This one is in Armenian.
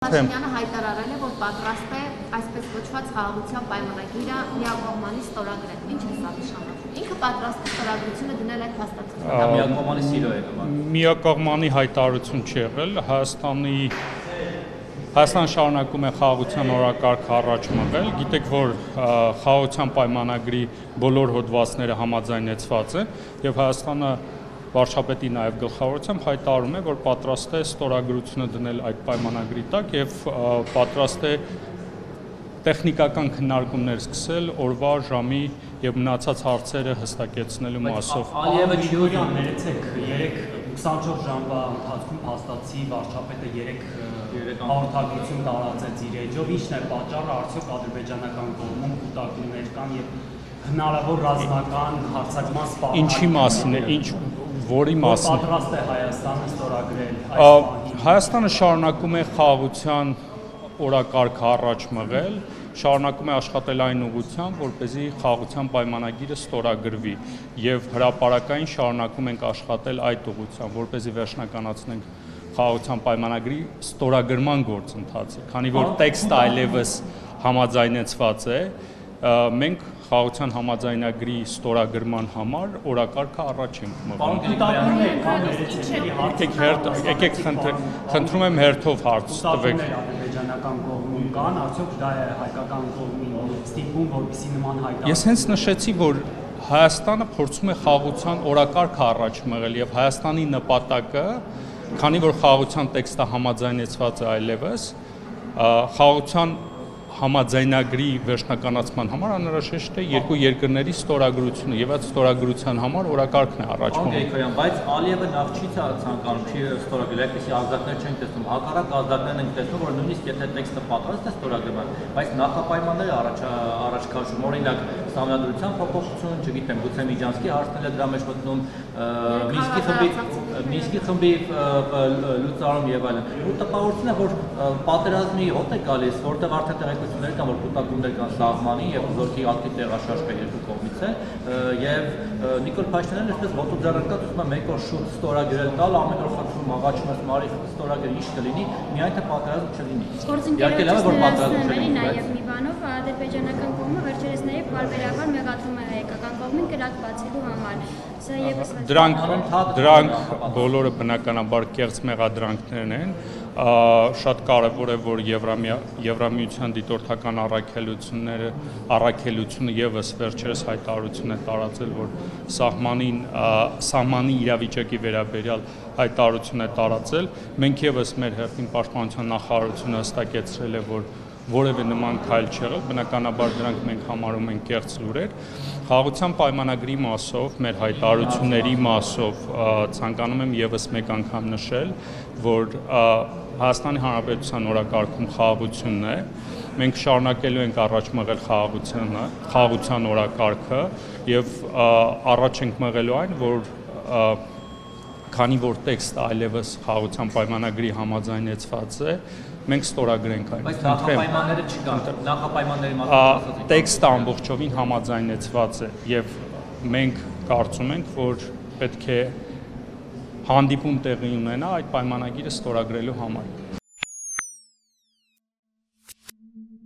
Փաշինյանը հայտարարել է, որ պատրաստ է այսպես կոչված խաղաղության պայմանագիրը միակողմանի ստորագրել։ Ինչ է սա նշանակում։ Ինքը պատրաստ է ստորագրությունը դնել այդ փաստաթղթերը։ Միակողմանի սիրո է նման։ Միակողմանի հայտարարություն չի եղել, Հայաստանը շարունակում է խաղաղության օրակարգը առաջ մղել, գիտեք, որ խաղաղության պայմանագրի բոլոր հոդվածները համաձայնեցված են եւ Հայաստանը վարչապետի նաև գլխավորությամբ հայտարարում է, որ պատրաստ է ստորագրությունը դնել այդ պայմանագրի տակ եւ պատրաստ է տեխնիկական քննարկումներ սկսել օրվա ժամի եւ մնացած հարցերը հստակեցնելու մասով։ Ալիևը ջուրի ներեցեք 24 ժամվա ընթացքում հաստատի վարչապետը 3 հաղորդագրություն տարածեց իր էջով, ինչն է պատճառը, արդյոք ադրբեջանական կողմում կուտակումներ կան եւ հնարավոր ռազմական հարձակման սպառնալիք։ Ինչի մասին է, որի մասին։ Պատրաստ է Հայաստանը ստորագրել Հայաստանը շարունակում է խաղաղության օրակարգը առաջ մղել, շարունակում է աշխատել այն ուղղությամբ, որպեսզի խաղաղության պայմանագիրը ստորագրվի եւ հրապարակային շարունակում ենք աշխատել այդ ուղղությամբ, որպեսզի վերջնականացնենք խաղաղության պայմանագրի ստորագրման գործընթացը, քանի որ տեքստը այլևս համաձայնեցված է, մենք խաղաղության համաձայնագրի ստորագրման համար օրակարգը առաջ ենք մղում։ Եկեք խնդրում եմ հերթով հարց տվեք։ Ադրբեջանական կողմում կան, արդյոք դա է հայկական կողմին ստիպում, որպեսզի նման հայտարարություն։ Ես հենց նշեցի, որ Հայաստանը փորձում է խաղաղության օրակարգը առաջ մղել եւ Հայաստանի նպատակը, քանի որ խաղաղության տեքստը համաձայնեցված է այլևս, խաղաղության համաձայնագրի վերջնականացման համար անհրաժեշտ է երկու երկրների ստորագրությունը եւ այդ ստորագրության համար օրակարգն է առաջ մղում։ Բայց Ալիևը նախ չի ցանկանում չի ստորագրել, այսպեսի ազդակներ չենք տեսնում։ Հակառակ ազդակներն ենք տեսնում, որ նույնիսկ եթե տեքստը պատրաստ է ստորագրման, բայց նախապայմանները առաջ քաշում, օրինակ Սահմանադրության փոփոխություն, չգիտեմ, գուցե Միջանցքի հարցն է դրա մեջ մտնում, Մինսկի խմբի լուծարում եւ այլն։ Ու տպավորությունն է, որ պատերազմի հոտ է գալիս, որտեղ արդեն տեղեկություններ կան, որ կուտակումներ կան սահմանի եւ զորքի ակտիվ տեղաշարժ կա երկու կողմից է, եւ Նիկոլ Փաշինյանն այսպես ոտոձեռնկած ուզում է մեկ օր շուտ ստորագրել տալ, ամեն օր խնդրում աղաչում ես մարի ստորագրել ինչ կլինի, միայն թե պատերազմ չլինի։ Իհարկե լավ է, որ պատերազմ չլինի, նաեւ մի բանով ադրբեջանական կողմը վերջերս նաեւ բարբերաբար մեղադրում է հայկական կողմին կրակ բացելու համար։ Սա եւս Դրանք բոլորը բնականաբար կեղծ մեղադրանքներն են, շատ կարևոր է, որ Եվրամիության դիտորդական առաքելությունը եւս վերջերս հայտարարություն է տարածել, որ սահմանի իրավիճակի վերաբերյալ հայտարարություն է տարածել, մենք եւս մեր հերթին պաշտպանության նախարարությունը հստակեցրել է, որ որևէ նման քայլ չի եղել, բնականաբար դրանք մենք համարում ենք կեղծ լուրեր։ Խաղաղության պայմանագրի մասով, մեր հայտարարությունների մասով ցանկանում եմ եւս մեկ անգամ նշել, որ Հայաստանի Հանրապետության օրակարգում խաղաղությունն է, մենք շարունակելու ենք առաջ մղել խաղաղության օրակարգը եւ առաջ ենք մղելու այն, որ քանի որ տեքստը այլևս խաղաղության պայմանագրի համաձայնեցված է, մենք ստորագրենք այն։ Բայց նախապայմանները չկան, նախապայմանների մասին տեքստը ամբողջովին համաձայնեցված է եւ մենք կարծում ենք, որ պետք է հանդիպում տեղի ունենա այդ պայմանագիրը ստորագրելու համար։